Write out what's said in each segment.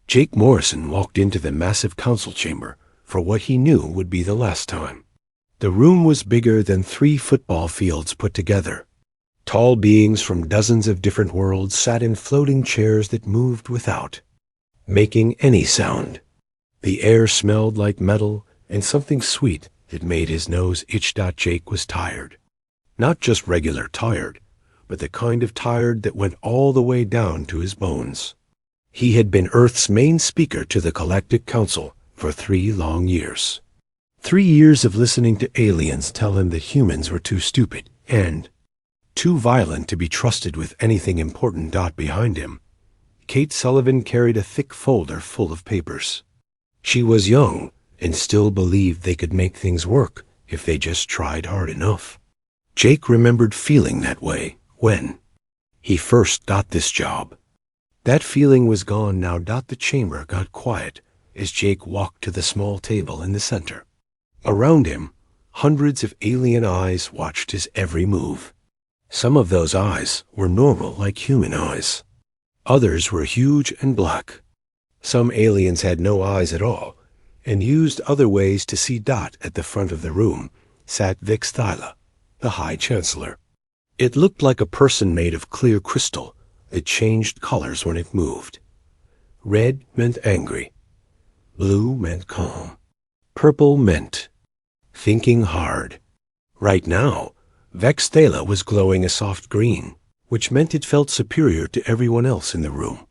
Jake Morrison walked into the massive council chamber for what he knew would be the last time. The room was bigger than 3 football fields put together. Tall beings from dozens of different worlds sat in floating chairs that moved without making any sound. The air smelled like metal and something sweet that made his nose itch. Jake was tired. Not just regular tired, but the kind of tired that went all the way down to his bones. He had been Earth's main speaker to the Galactic Council for 3 long years. 3 years of listening to aliens tell him that humans were too stupid and too violent to be trusted with anything important. Behind him, Kate Sullivan carried a thick folder full of papers. She was young and still believed they could make things work if they just tried hard enough. Jake remembered feeling that way when he first got this job. That feeling was gone now. The chamber got quiet as Jake walked to the small table in the center. Around him, hundreds of alien eyes watched his every move. Some of those eyes were normal like human eyes. Others were huge and black. Some aliens had no eyes at all and used other ways to see. At the front of the room sat Vex Thyla, the High Chancellor. It looked like a person made of clear crystal that changed colors when it moved. Red meant angry. Blue meant calm. Purple meant thinking hard. Right now, Vex Thyla was glowing a soft green, which meant it felt superior to everyone else in the room.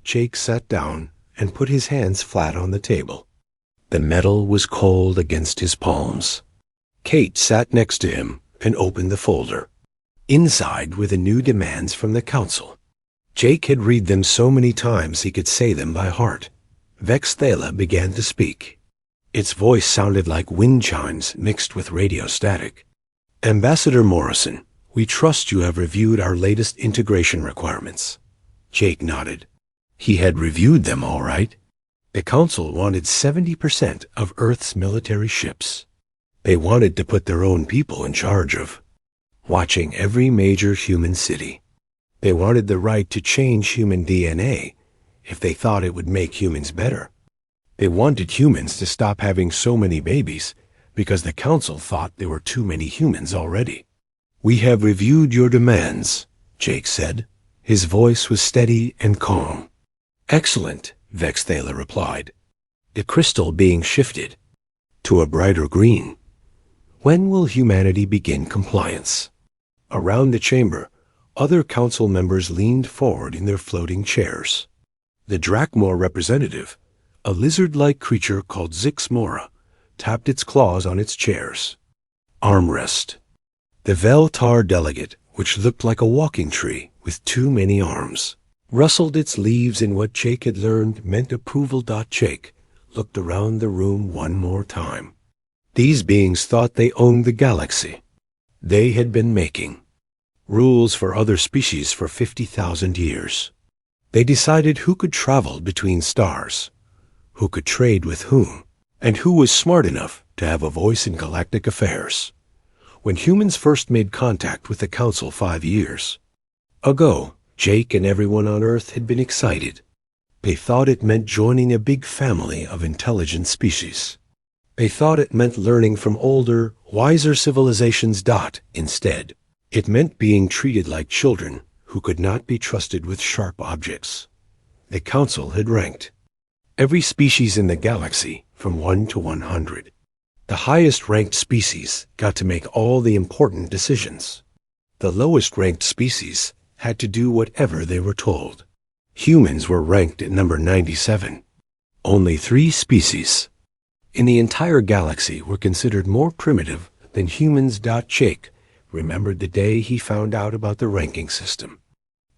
Jake sat down and put his hands flat on the table. The metal was cold against his palms. Kate sat next to him and opened the folder. Inside were the new demands from the council. Jake had read them so many times he could say them by heart. Vex Thyla began to speak. Its voice sounded like wind chimes mixed with radio static. Ambassador Morrison, we trust you have reviewed our latest integration requirements. Jake nodded. He had reviewed them all right. The council wanted 70% of Earth's military ships. They wanted to put their own people in charge of watching every major human city. They wanted the right to change human DNA if they thought it would make humans better. They wanted humans to stop having so many babies because the council thought there were too many humans already. We have reviewed your demands, Jake said. His voice was steady and calm. Excellent, Vex Thyla replied, the crystal being shifted to a brighter green. When will humanity begin compliance? Around the chamber, other council members leaned forward in their floating chairs. The Drakmor representative, a lizard-like creature called Zixmora, tapped its claws on its chairs. Armrest. The Veltar delegate, which looked like a walking tree with too many arms, rustled its leaves in what Jake had learned meant approval. Jake looked around the room one more time. These beings thought they owned the galaxy. They had been making rules for other species for 50,000 years. They decided who could travel between stars, who could trade with whom, and who was smart enough to have a voice in galactic affairs. When humans first made contact with the Council 5 years ago, Jake and everyone on Earth had been excited. They thought it meant joining a big family of intelligent species. They thought it meant learning from older, wiser civilizations. Instead, it meant being treated like children who could not be trusted with sharp objects. The Council had ranked every species in the galaxy from 1 to 100. The highest-ranked species got to make all the important decisions. The lowest-ranked species had to do whatever they were told. Humans were ranked at number 97. Only 3 species in the entire galaxy were considered more primitive than humans. Jake remembered the day he found out about the ranking system.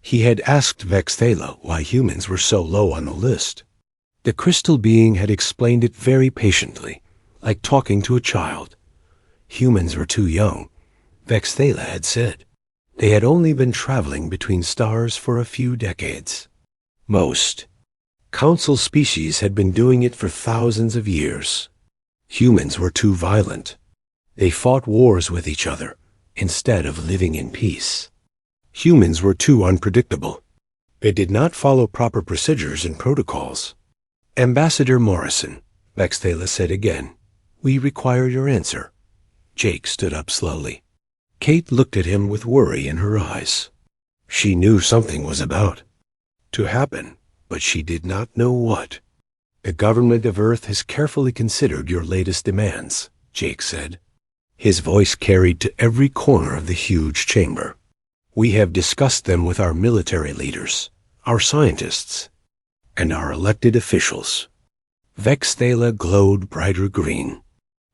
He had asked Vex Thyla why humans were so low on the list. The crystal being had explained it very patiently, like talking to a child. Humans were too young, Vex Thyla had said. They had only been traveling between stars for a few decades. Most Council species had been doing it for thousands of years. Humans were too violent. They fought wars with each other instead of living in peace. Humans were too unpredictable. It did not follow proper procedures and protocols. Ambassador Morrison, Vexthala said again, we require your answer. Jake stood up slowly. Kate looked at him with worry in her eyes. She knew something was about to happen, but she did not know what. The government of Earth has carefully considered your latest demands, Jake said. His voice carried to every corner of the huge chamber. We have discussed them with our military leaders, our scientists, and our elected officials. Vexthala glowed brighter green.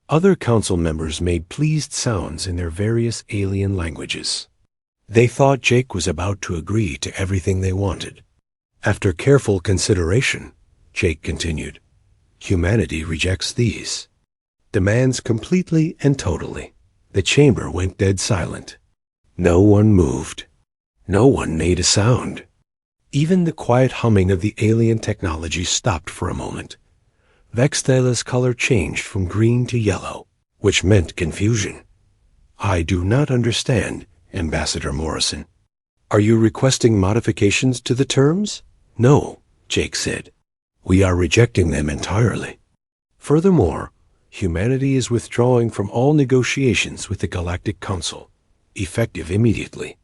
Other council members made pleased sounds in their various alien languages. They thought Jake was about to agree to everything they wanted. After careful consideration, Jake continued, humanity rejects these demands completely and totally. The chamber went dead silent. No one moved. No one made a sound. Even the quiet humming of the alien technology stopped for a moment. Vexthala's color changed from green to yellow, which meant confusion. I do not understand, Ambassador Morrison. Are you requesting modifications to the terms? No, Jake said. We are rejecting them entirely. Furthermore, humanity is withdrawing from all negotiations with the Galactic Council, effective immediately.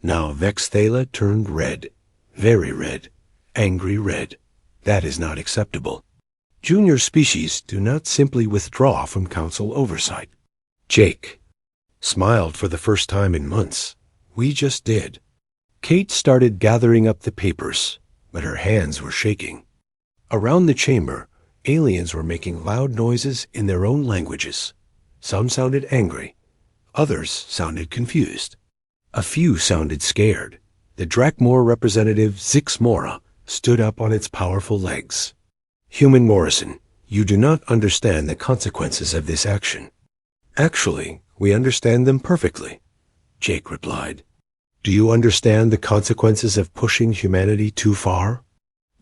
Now Vexthala turned red, very red, angry red. That is not acceptable. Junior species do not simply withdraw from Council oversight. Jake smiled for the first time in months. We just did. Kate started gathering up the papers, but her hands were shaking. Around the chamber, aliens were making loud noises in their own languages. Some sounded angry. Others sounded confused. A few sounded scared. The Drakmor representative Zixmora stood up on its powerful legs. Human Morrison, you do not understand the consequences of this action. Actually, we understand them perfectly, Jake replied. Do you understand the consequences of pushing humanity too far?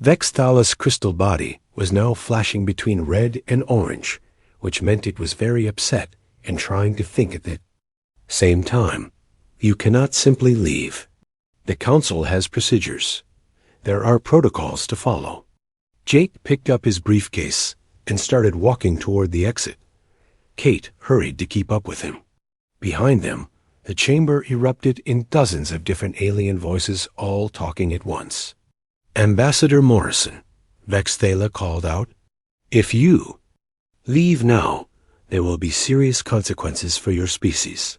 Vexthala's crystal body was now flashing between red and orange, which meant it was very upset and trying to think at the same time. You cannot simply leave. The Council has procedures. There are protocols to follow. Jake picked up his briefcase and started walking toward the exit. Kate hurried to keep up with him. Behind them, the chamber erupted in dozens of different alien voices, all talking at once. Ambassador Morrison, Vexthala called out, if you leave now, there will be serious consequences for your species.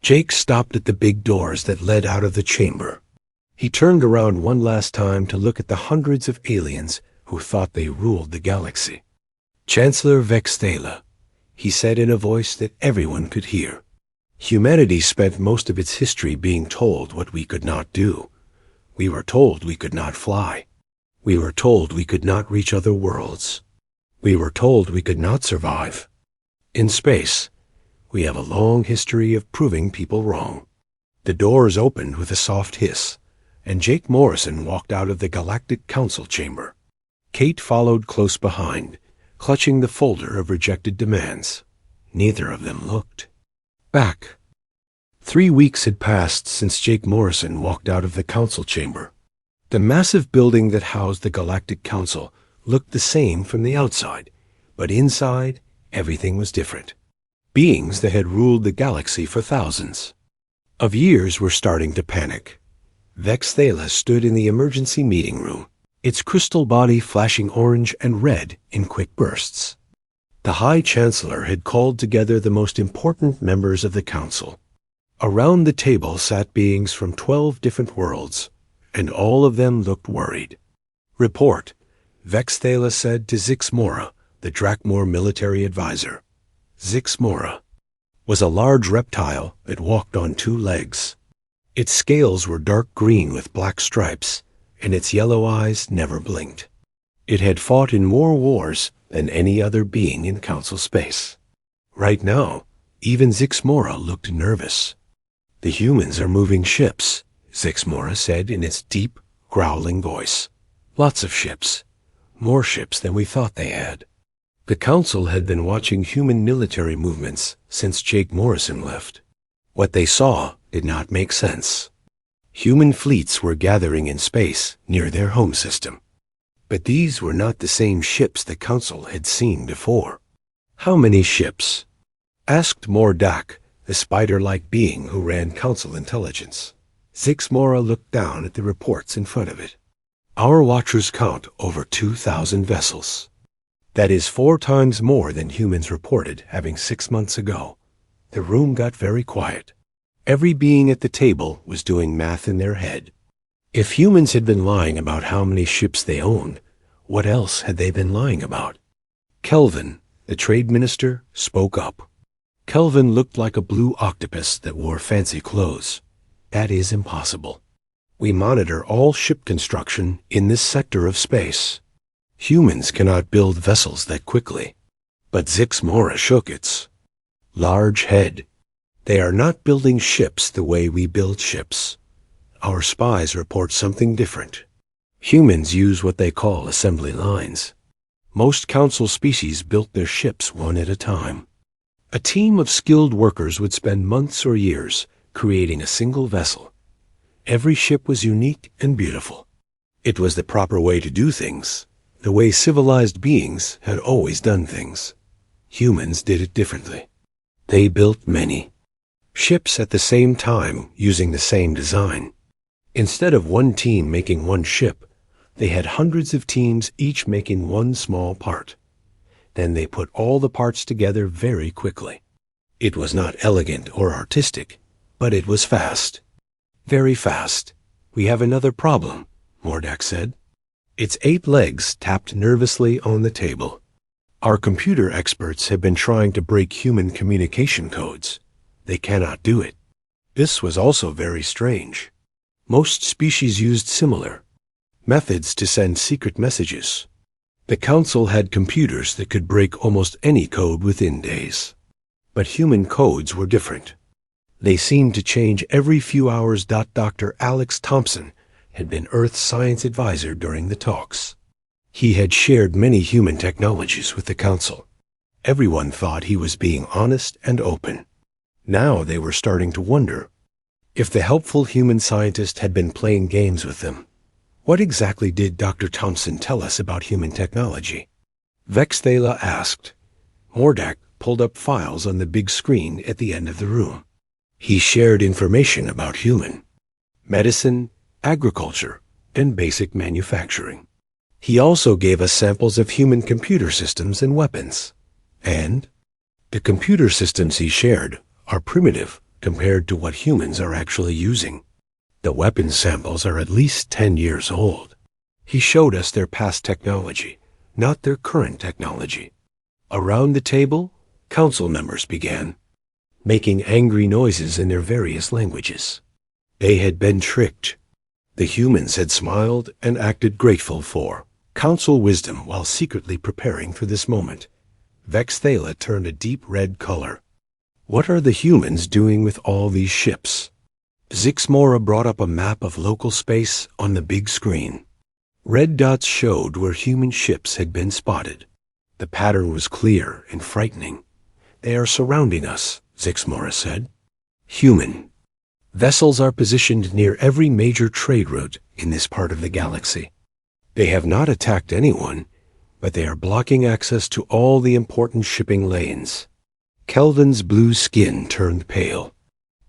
Jake stopped at the big doors that led out of the chamber. He turned around one last time to look at the hundreds of aliens who thought they ruled the galaxy. Chancellor Vexthala, he said in a voice that everyone could hear. Humanity spent most of its history being told what we could not do. We were told we could not fly. We were told we could not reach other worlds. We were told we could not survive. In space, we have a long history of proving people wrong. The doors opened with a soft hiss, and Jake Morrison walked out of the Galactic Council chamber. Kate followed close behind, clutching the folder of rejected demands. Neither of them looked back. 3 weeks had passed since Jake Morrison walked out of the council chamber. The massive building that housed the Galactic Council looked the same from the outside, but inside, everything was different. Beings that had ruled the galaxy for thousands of years were starting to panic. Vexthala stood in the emergency meeting room, its crystal body flashing orange and red in quick bursts. The High Chancellor had called together the most important members of the Council. Around the table sat beings from 12 different worlds, and all of them looked worried. Report, Vexthala said to Zixmora, the Drakmor military advisor. Zixmora was a large reptile that walked on 2 legs. Its scales were dark green with black stripes, and its yellow eyes never blinked. It had fought in more wars than any other being in council space. Right now, even Zixmora looked nervous. The humans are moving ships, Zixmora said in its deep, growling voice. Lots of ships. More ships than we thought they had. The council had been watching human military movements since Jake Morrison left. What they saw did not make sense. Human fleets were gathering in space near their home system. But these were not the same ships the Council had seen before. "How many ships?" asked Mordak, the spider-like being who ran Council intelligence. Zixmora looked down at the reports in front of it. "Our watchers count over 2,000 vessels. That is 4 times more than humans reported having 6 months ago." The room got very quiet. Every being at the table was doing math in their head. If humans had been lying about how many ships they owned, what else had they been lying about? Kelvin, the trade minister, spoke up. Kelvin looked like a blue octopus that wore fancy clothes. "That is impossible. We monitor all ship construction in this sector of space. Humans cannot build vessels that quickly." But Zixmora shook its large head. "They are not building ships the way we build ships. Our spies report something different. Humans use what they call assembly lines. Most Council species built their ships one at a time. A team of skilled workers would spend months or years creating a single vessel. Every ship was unique and beautiful. It was the proper way to do things, the way civilized beings had always done things. Humans did it differently. They built many ships at the same time using the same design. Instead of one team making one ship, they had hundreds of teams each making one small part. Then they put all the parts together very quickly. It was not elegant or artistic, but it was fast. Very fast. "We have another problem," Mordak said. Its 8 legs tapped nervously on the table. "Our computer experts have been trying to break human communication codes. They cannot do it." This was also very strange. Most species used similar methods to send secret messages. The Council had computers that could break almost any code within days. But human codes were different. They seemed to change every few hours. Dr. Alex Thompson had been Earth's science advisor during the talks. He had shared many human technologies with the Council. Everyone thought he was being honest and open. Now they were starting to wonder if the helpful human scientist had been playing games with them. What exactly did Dr. Thompson tell us about human technology? Vexthala asked. Mordak pulled up files on the big screen at the end of the room. He shared information about human medicine, agriculture, and basic manufacturing. He also gave us samples of human computer systems and weapons. And the computer systems he shared are primitive compared to what humans are actually using. The weapons samples are at least 10 years old. He showed us their past technology, not their current technology. Around the table, Council members began, making angry noises in their various languages. They had been tricked. The humans had smiled and acted grateful for Council wisdom while secretly preparing for this moment. Vexthala turned a deep red color. What are the humans doing with all these ships? Zixmora brought up a map of local space on the big screen. Red dots showed where human ships had been spotted. The pattern was clear and frightening. They are surrounding us, Zixmora said. Human vessels are positioned near every major trade route in this part of the galaxy. They have not attacked anyone, but they are blocking access to all the important shipping lanes. Kelvin's blue skin turned pale.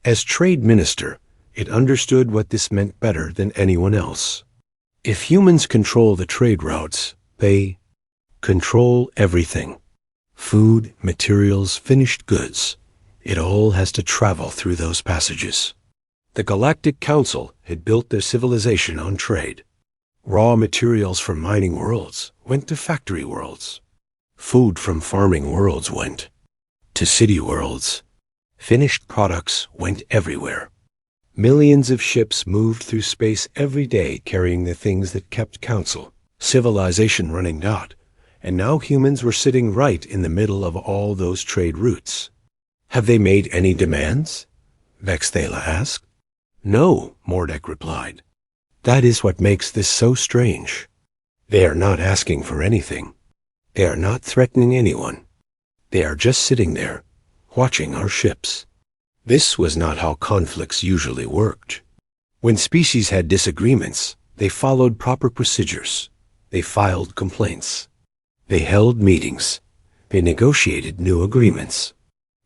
As trade minister, it understood what this meant better than anyone else. If humans control the trade routes, they control everything. Food, materials, finished goods. It all has to travel through those passages. The Galactic Council had built their civilization on trade. Raw materials from mining worlds went to factory worlds. Food from farming worlds went to city worlds. Finished products went everywhere. Millions of ships moved through space every day carrying the things that kept Council civilization running out, and now humans were sitting right in the middle of all those trade routes. Have they made any demands? Vexthala asked. No, Mordak replied. That is what makes this so strange. They are not asking for anything. They are not threatening anyone. They are just sitting there, watching our ships. This was not how conflicts usually worked. When species had disagreements, they followed proper procedures. They filed complaints. They held meetings. They negotiated new agreements.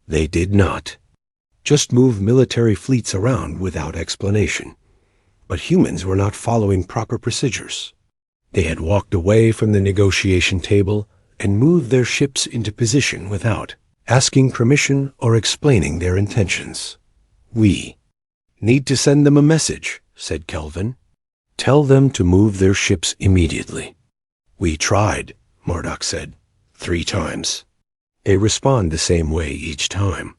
They did not just move military fleets around without explanation. But humans were not following proper procedures. They had walked away from the negotiation table and moved their ships into position without asking permission or explaining their intentions. "We need to send them a message," said Kelvin. "Tell them to move their ships immediately." "We tried," Murdoch said, 3 times. They respond the same way each time.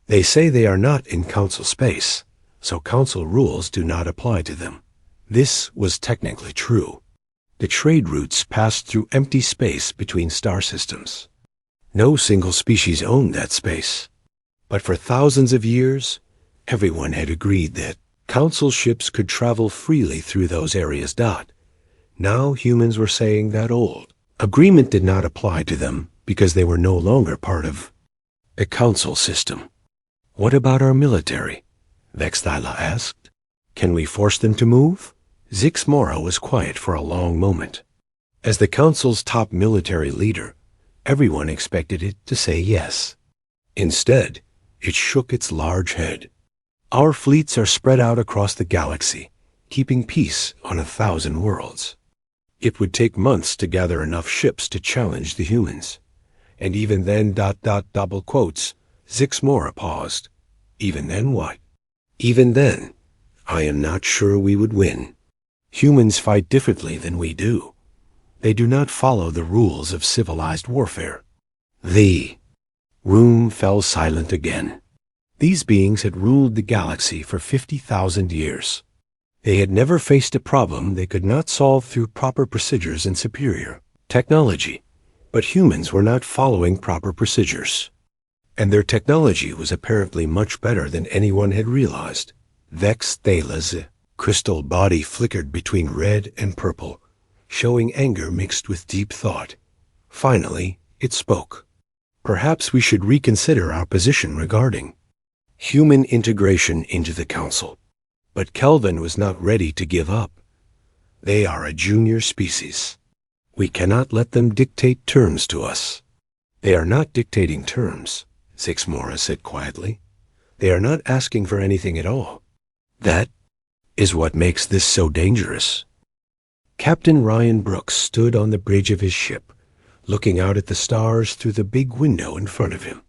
They say they are not in Council space, so Council rules do not apply to them. This was technically true. The trade routes passed through empty space between star systems. No single species owned that space. But for thousands of years, everyone had agreed that Council ships could travel freely through those areas. Now humans were saying that old agreement did not apply to them because they were no longer part of a Council system. "What about our military?" Vexthyla asked. "Can we force them to move?" Zix Mora was quiet for a long moment. As the Council's top military leader, everyone expected it to say yes. Instead, it shook its large head. "Our fleets are spread out across the galaxy, keeping peace on 1,000 worlds. It would take months to gather enough ships to challenge the humans. And even then, double quotes, Zix Mora paused. Even then what? Even then, I am not sure we would win. Humans fight differently than we do. They do not follow the rules of civilized warfare." The room fell silent again. These beings had ruled the galaxy for 50,000 years. They had never faced a problem they could not solve through proper procedures and superior technology. But humans were not following proper procedures. And their technology was apparently much better than anyone had realized. Vexthyla's crystal body flickered between red and purple, showing anger mixed with deep thought. Finally, it spoke. "Perhaps we should reconsider our position regarding human integration into the Council." But Kelvin was not ready to give up. "They are a junior species. We cannot let them dictate terms to us." "They are not dictating terms," Zix Mora said quietly. "They are not asking for anything at all. That is what makes this so dangerous." Captain Ryan Brooks stood on the bridge of his ship, looking out at the stars through the big window in front of him.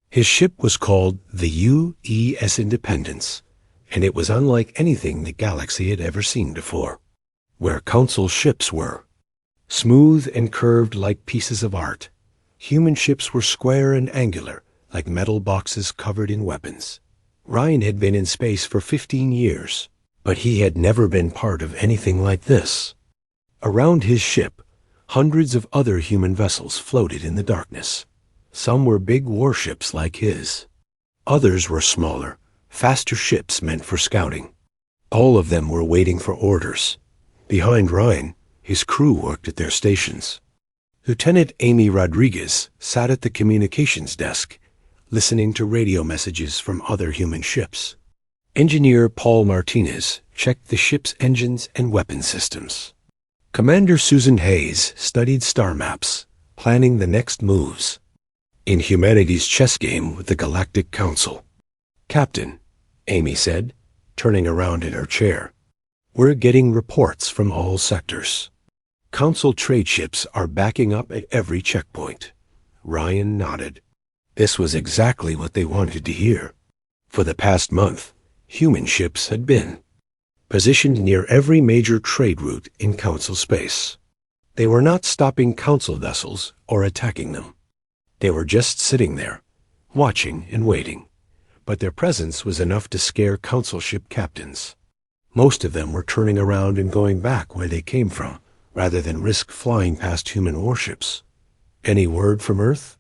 His ship was called the UES Independence, and it was unlike anything the galaxy had ever seen before. Where Council ships were smooth and curved like pieces of art, human ships were square and angular like metal boxes covered in weapons. Ryan had been in space for 15 years, but he had never been part of anything like this. Around his ship, hundreds of other human vessels floated in the darkness. Some were big warships like his. Others were smaller, faster ships meant for scouting. All of them were waiting for orders. Behind Ryan, his crew worked at their stations. Lieutenant Amy Rodriguez sat at the communications desk, listening to radio messages from other human ships. Engineer Paul Martinez checked the ship's engines and weapon systems. Commander Susan Hayes studied star maps, planning the next moves. In humanity's chess game with the Galactic Council. "Captain," Amy said, turning around in her chair, "we're getting reports from all sectors. Council trade ships are backing up at every checkpoint." Ryan nodded. This was exactly what they wanted to hear. For the past month, human ships had been positioned near every major trade route in Council space. They were not stopping Council vessels or attacking them. They were just sitting there, watching and waiting. But their presence was enough to scare Council ship captains. Most of them were turning around and going back where they came from, rather than risk flying past human warships. "Any word from Earth?"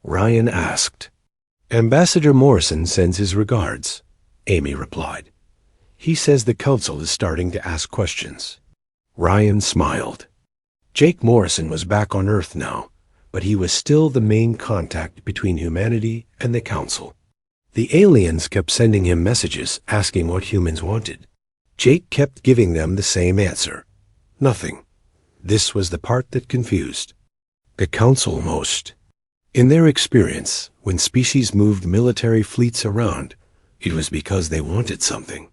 Ryan asked. "Ambassador Morrison sends his regards," Amy replied. "He says the Council is starting to ask questions." Ryan smiled. Jake Morrison was back on Earth now, but he was still the main contact between humanity and the Council. The aliens kept sending him messages asking what humans wanted. Jake kept giving them the same answer. Nothing. This was the part that confused the Council most. In their experience, when species moved military fleets around, it was because they wanted something.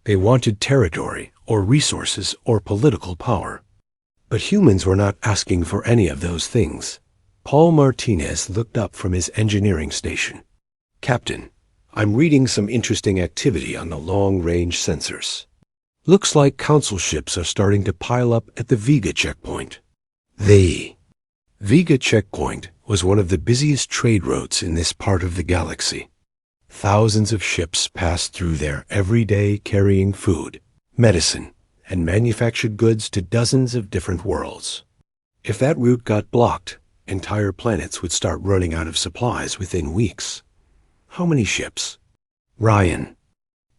They wanted territory, or resources, or political power. But humans were not asking for any of those things. Paul Martinez looked up from his engineering station. "Captain, I'm reading some interesting activity on the long-range sensors. Looks like Council ships are starting to pile up at the Vega checkpoint." The Vega checkpoint was one of the busiest trade routes in this part of the galaxy. Thousands of ships passed through there every day carrying food, medicine, and manufactured goods to dozens of different worlds. If that route got blocked, entire planets would start running out of supplies within weeks. "How many ships?" Ryan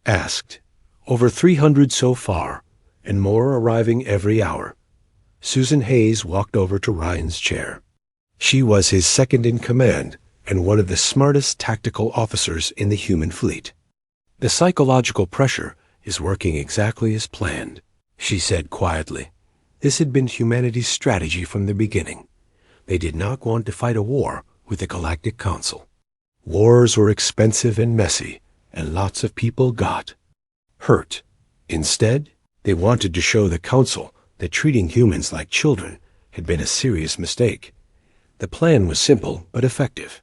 asked. "Over 300 so far, and more arriving every hour." Susan Hayes walked over to Ryan's chair. She was his second in command and one of the smartest tactical officers in the human fleet. "The psychological pressure is working exactly as planned," she said quietly. This had been humanity's strategy from the beginning. They did not want to fight a war with the Galactic Council. Wars were expensive and messy, and lots of people got hurt. Instead, they wanted to show the Council that treating humans like children had been a serious mistake. The plan was simple but effective.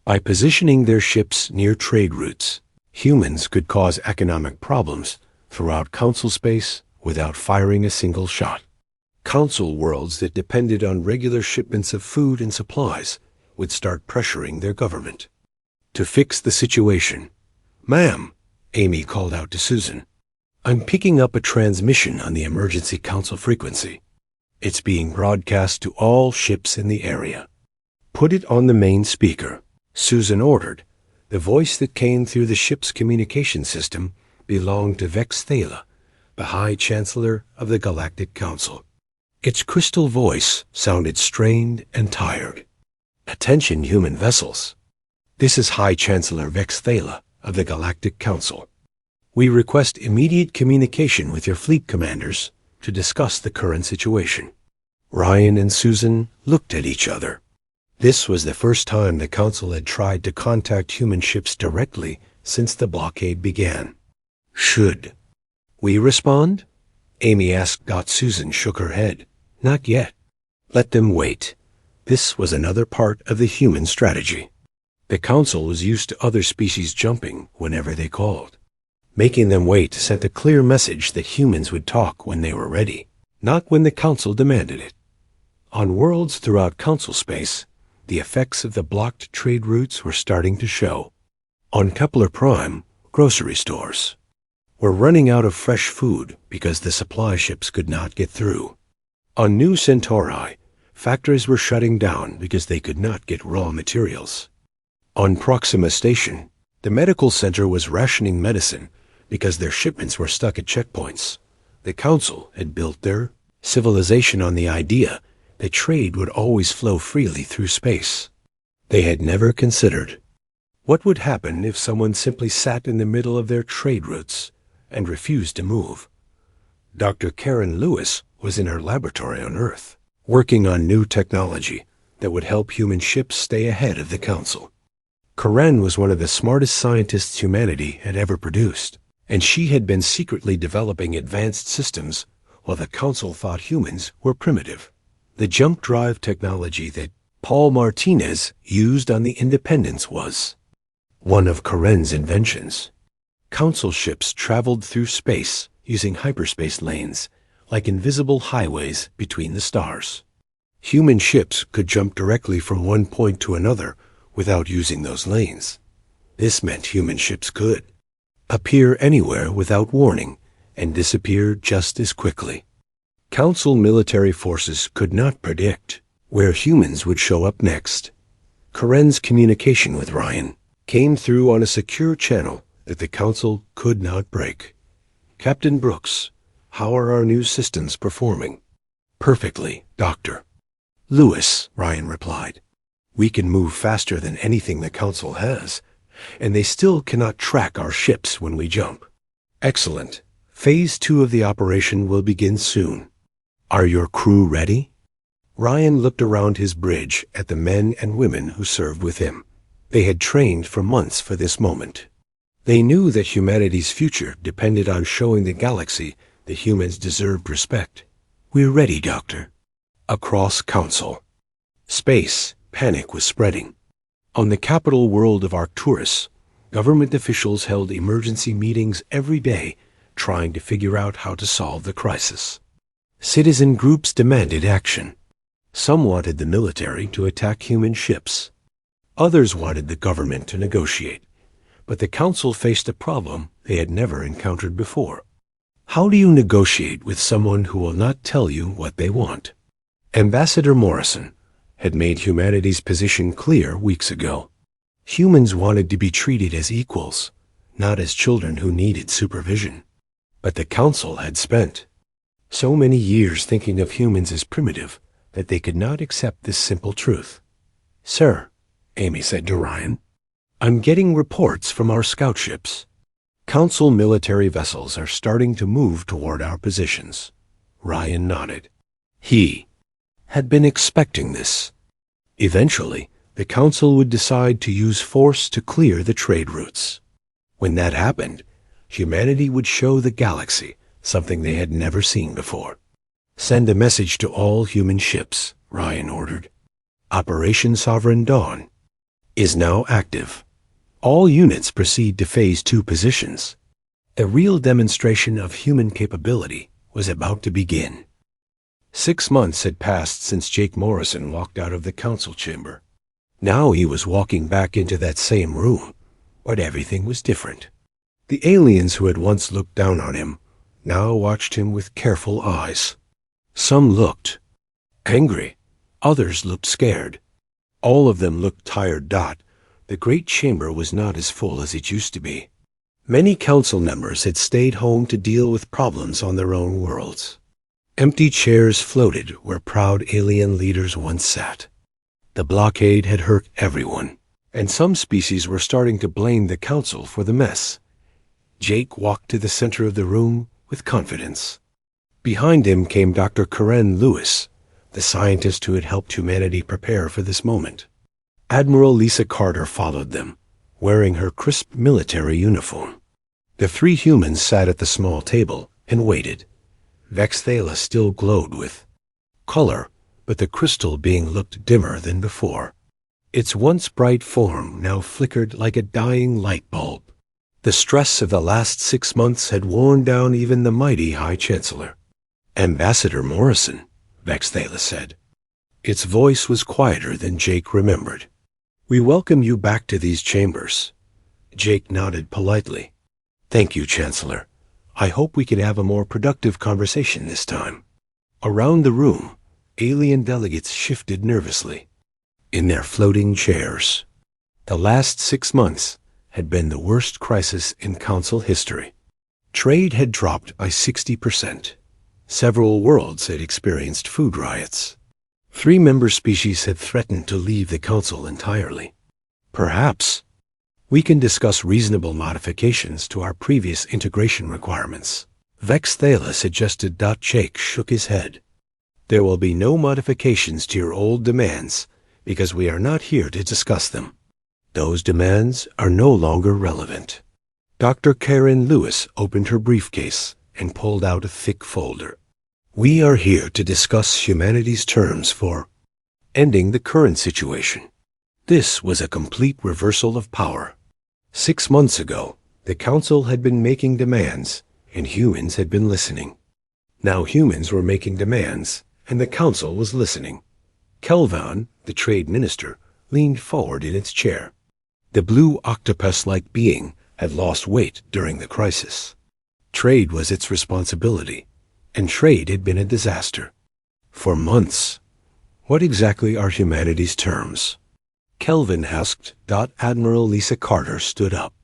By positioning their ships near trade routes, humans could cause economic problems throughout Council space without firing a single shot. Council worlds that depended on regular shipments of food and supplies would start pressuring their government. To fix the situation, "Ma'am," Amy called out to Susan, "I'm picking up a transmission on the emergency Council frequency. It's being broadcast to all ships in the area." "Put it on the main speaker," Susan ordered. The voice that came through the ship's communication system belonged to Vex Thala, the High Chancellor of the Galactic Council. Its crystal voice sounded strained and tired. "Attention, human vessels. This is High Chancellor Vex Thala of the Galactic Council. We request immediate communication with your fleet commanders to discuss the current situation." Ryan and Susan looked at each other. This was the first time the Council had tried to contact human ships directly since the blockade began. "Should we respond?" Amy asked. Susan shook her head. "Not yet. Let them wait." This was another part of the human strategy. The Council was used to other species jumping whenever they called. Making them wait sent a clear message that humans would talk when they were ready, not when the Council demanded it. On worlds throughout Council space, the effects of the blocked trade routes were starting to show. On Kepler Prime, grocery stores were running out of fresh food because the supply ships could not get through. On New Centauri, factories were shutting down because they could not get raw materials. On Proxima Station, the medical center was rationing medicine because their shipments were stuck at checkpoints. The Council had built their civilization on the idea that trade would always flow freely through space. They had never considered what would happen if someone simply sat in the middle of their trade routes and refused to move. Dr. Karen Lewis was in her laboratory on Earth, working on new technology that would help human ships stay ahead of the Council. Karen was one of the smartest scientists humanity had ever produced, and she had been secretly developing advanced systems while the Council thought humans were primitive. The jump drive technology that Paul Martinez used on the Independence was one of Karen's inventions. Council ships traveled through space using hyperspace lanes, like invisible highways between the stars. Human ships could jump directly from one point to another without using those lanes. This meant human ships could appear anywhere without warning and disappear just as quickly. Council military forces could not predict where humans would show up next. Karen's communication with Ryan came through on a secure channel that the Council could not break. "Captain Brooks, how are our new systems performing?" "Perfectly, Doctor." "Lewis," Ryan replied. "We can move faster than anything the Council has, and they still cannot track our ships when we jump." "Excellent. Phase 2 of the operation will begin soon. Are your crew ready? Ryan looked around his bridge at the men and women who served with him. They had trained for months for this moment. They knew that humanity's future depended on showing the galaxy that humans deserved respect. We're ready, Doctor. Across Council. Space, panic was spreading. On the capital world of Arcturus, government officials held emergency meetings every day trying to figure out how to solve the crisis. Citizen groups demanded action. Some wanted the military to attack human ships. Others wanted the government to negotiate. But the Council faced a problem they had never encountered before. How do you negotiate with someone who will not tell you what they want? Ambassador Morrison had made humanity's position clear weeks ago. Humans wanted to be treated as equals, not as children who needed supervision. But the Council had spent so many years thinking of humans as primitive that they could not accept this simple truth. Sir, Amy said to Ryan, I'm getting reports from our scout ships. Council military vessels are starting to move toward our positions. Ryan nodded. He had been expecting this. Eventually, the Council would decide to use force to clear the trade routes. When that happened, humanity would show the galaxy something they had never seen before. Send a message to all human ships, Ryan ordered. Operation Sovereign Dawn is now active. All units proceed to Phase 2 positions. A real demonstration of human capability was about to begin. 6 months had passed since Jake Morrison walked out of the Council chamber. Now he was walking back into that same room, but everything was different. The aliens who had once looked down on him now watched him with careful eyes. Some looked angry. Others looked scared. All of them looked tired. The great chamber was not as full as it used to be. Many council members had stayed home to deal with problems on their own worlds. Empty chairs floated where proud alien leaders once sat. The blockade had hurt everyone, and some species were starting to blame the council for the mess. Jake walked to the center of the room with confidence. Behind him came Dr. Karen Lewis, the scientist who had helped humanity prepare for this moment. Admiral Lisa Carter followed them, wearing her crisp military uniform. The 3 humans sat at the small table and waited. Vexthala still glowed with color, but the crystal being looked dimmer than before. Its once bright form now flickered like a dying light bulb. The stress of the last 6 months had worn down even the mighty High Chancellor. Ambassador Morrison, Vexthala said. Its voice was quieter than Jake remembered. We welcome you back to these chambers. Jake nodded politely. Thank you, Chancellor. I hope we can have a more productive conversation this time. Around the room, alien delegates shifted nervously in their floating chairs. The last 6 months had been the worst crisis in Council history. Trade had dropped by 60%. Several worlds had experienced food riots. 3 member species had threatened to leave the Council entirely. Perhaps we can discuss reasonable modifications to our previous integration requirements. Vexthala suggested. Jake shook his head. There will be no modifications to your old demands because we are not here to discuss them. Those demands are no longer relevant. Dr. Karen Lewis opened her briefcase and pulled out a thick folder. We are here to discuss humanity's terms for ending the current situation. This was a complete reversal of power. 6 months ago, the Council had been making demands, and humans had been listening. Now humans were making demands, and the Council was listening. Kelvan, the trade minister, leaned forward in its chair. The blue octopus-like being had lost weight during the crisis. Trade was its responsibility, and trade had been a disaster. For months. What exactly are humanity's terms? Kelvin asked. Admiral Lisa Carter stood up.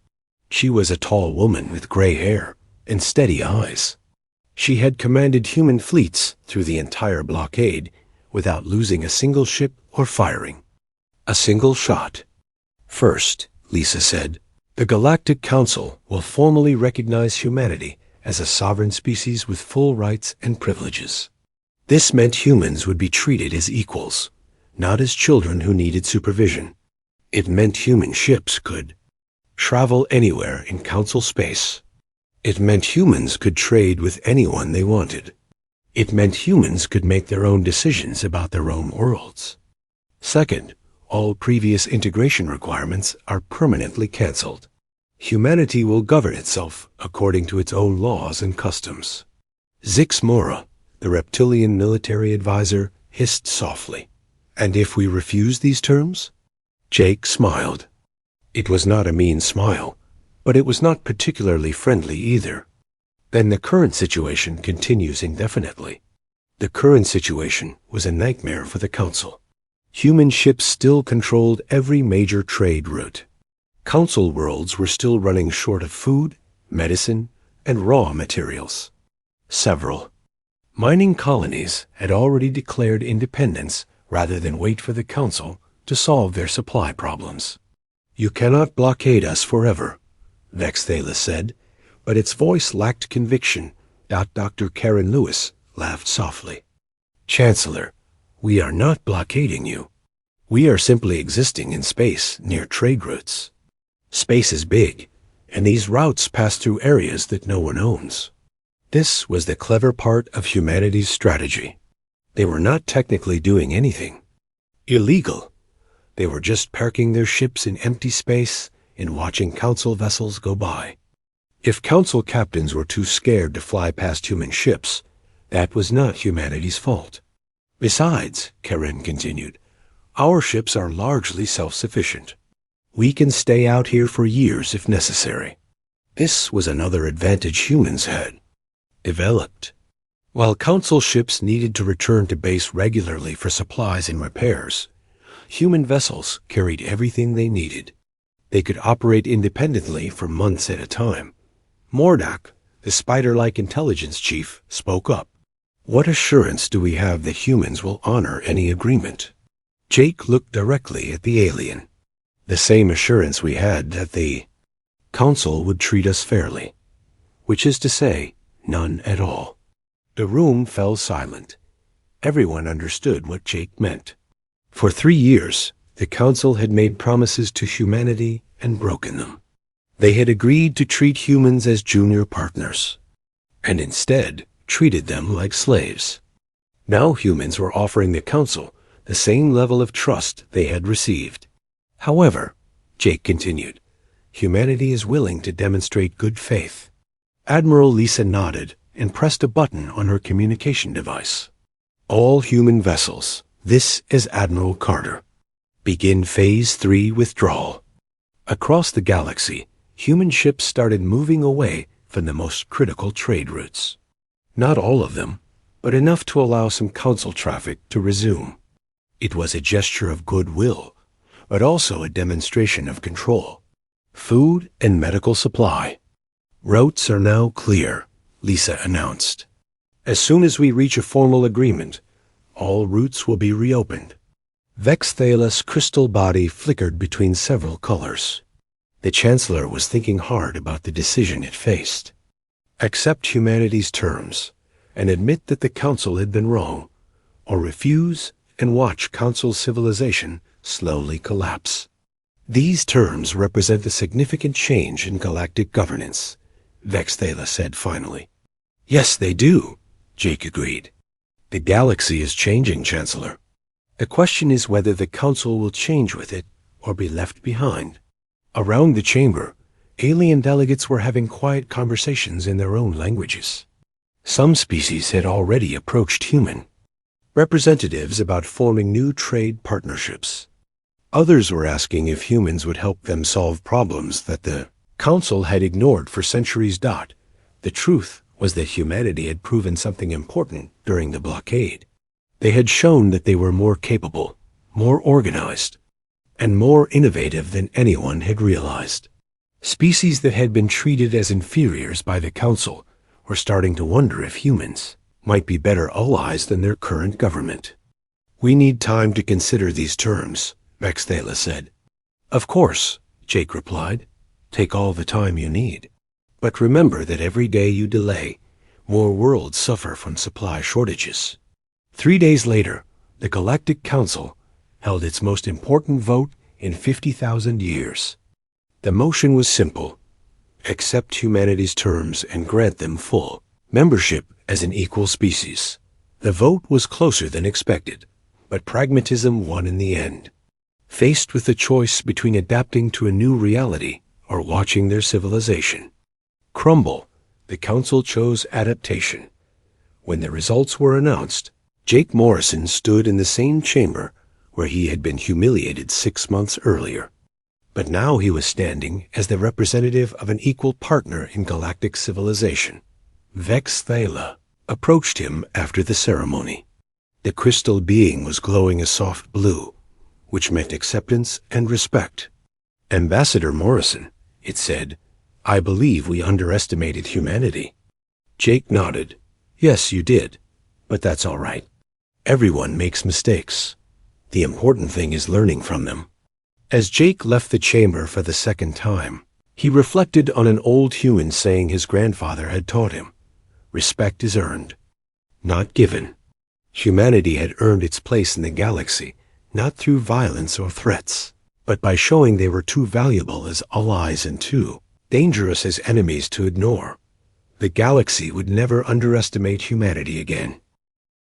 She was a tall woman with gray hair and steady eyes. She had commanded human fleets through the entire blockade without losing a single ship or firing a single shot. First, Lisa said, the Galactic Council will formally recognize humanity as a sovereign species with full rights and privileges. This meant humans would be treated as equals, not as children who needed supervision. It meant human ships could travel anywhere in Council space. It meant humans could trade with anyone they wanted. It meant humans could make their own decisions about their own worlds. Second, all previous integration requirements are permanently cancelled. Humanity will govern itself according to its own laws and customs. Zix Mora, the reptilian military advisor, hissed softly. And if we refuse these terms? Jake smiled. It was not a mean smile, but it was not particularly friendly either. Then the current situation continues indefinitely. The current situation was a nightmare for the Council. Human ships still controlled every major trade route. Council worlds were still running short of food, medicine, and raw materials. Several mining colonies had already declared independence rather than wait for the Council to solve their supply problems. You cannot blockade us forever, Vexthalis said, but its voice lacked conviction. Dr. Karen Lewis laughed softly. Chancellor, we are not blockading you. We are simply existing in space near trade routes. Space is big, and these routes pass through areas that no one owns. This was the clever part of humanity's strategy. They were not technically doing anything illegal. They were just parking their ships in empty space and watching Council vessels go by. If Council captains were too scared to fly past human ships, that was not humanity's fault. Besides, Karen continued, our ships are largely self-sufficient. We can stay out here for years if necessary. This was another advantage humans had developed. While Council ships needed to return to base regularly for supplies and repairs, human vessels carried everything they needed. They could operate independently for months at a time. Mordak, the spider-like intelligence chief, spoke up. What assurance do we have that humans will honor any agreement? Jake looked directly at the alien. The same assurance we had that the Council would treat us fairly, which is to say, none at all. The room fell silent. Everyone understood what Jake meant. For 3 years, the Council had made promises to humanity and broken them. They had agreed to treat humans as junior partners, and instead treated them like slaves. Now humans were offering the Council the same level of trust they had received. However, Jake continued, humanity is willing to demonstrate good faith. Admiral Lisa nodded and pressed a button on her communication device. All human vessels, this is Admiral Carter. Begin Phase 3 withdrawal. Across the galaxy, human ships started moving away from the most critical trade routes. Not all of them, but enough to allow some Council traffic to resume. It was a gesture of goodwill, but also a demonstration of control. Food and medical supply. Routes are now clear, Lisa announced. As soon as we reach a formal agreement, all routes will be reopened. Vexthalis' crystal body flickered between several colors. The Chancellor was thinking hard about the decision it faced. Accept humanity's terms and admit that the Council had been wrong, or refuse and watch Council civilization slowly collapse. These terms represent a significant change in galactic governance, Vexthalis said finally. Yes, they do, Jake agreed. The galaxy is changing, Chancellor. The question is whether the Council will change with it or be left behind. Around the chamber, alien delegates were having quiet conversations in their own languages. Some species had already approached human representatives about forming new trade partnerships. Others were asking if humans would help them solve problems that the Council had ignored for centuries. The truth was that humanity had proven something important during the blockade. They had shown that they were more capable, more organized, and more innovative than anyone had realized. Species that had been treated as inferiors by the Council were starting to wonder if humans might be better allies than their current government. We need time to consider these terms, Vexthalis said. Of course, Jake replied. Take all the time you need. But remember that every day you delay, more worlds suffer from supply shortages. 3 days later, the Galactic Council held its most important vote in 50,000 years. The motion was simple: accept humanity's terms and grant them full membership as an equal species. The vote was closer than expected, but pragmatism won in the end. Faced with the choice between adapting to a new reality or watching their civilization crumble, the council chose adaptation. When the results were announced, Jake Morrison stood in the same chamber where he had been humiliated 6 months earlier. But now he was standing as the representative of an equal partner in galactic civilization. Vex Thala approached him after the ceremony. The crystal being was glowing a soft blue, which meant acceptance and respect. "Ambassador Morrison," it said, "I believe we underestimated humanity." Jake nodded. "Yes, you did, but that's all right. Everyone makes mistakes. The important thing is learning from them." As Jake left the chamber for the second time, he reflected on an old human saying his grandfather had taught him: respect is earned, not given. Humanity had earned its place in the galaxy, not through violence or threats, but by showing they were too valuable as allies and too dangerous as enemies to ignore. The galaxy would never underestimate humanity again.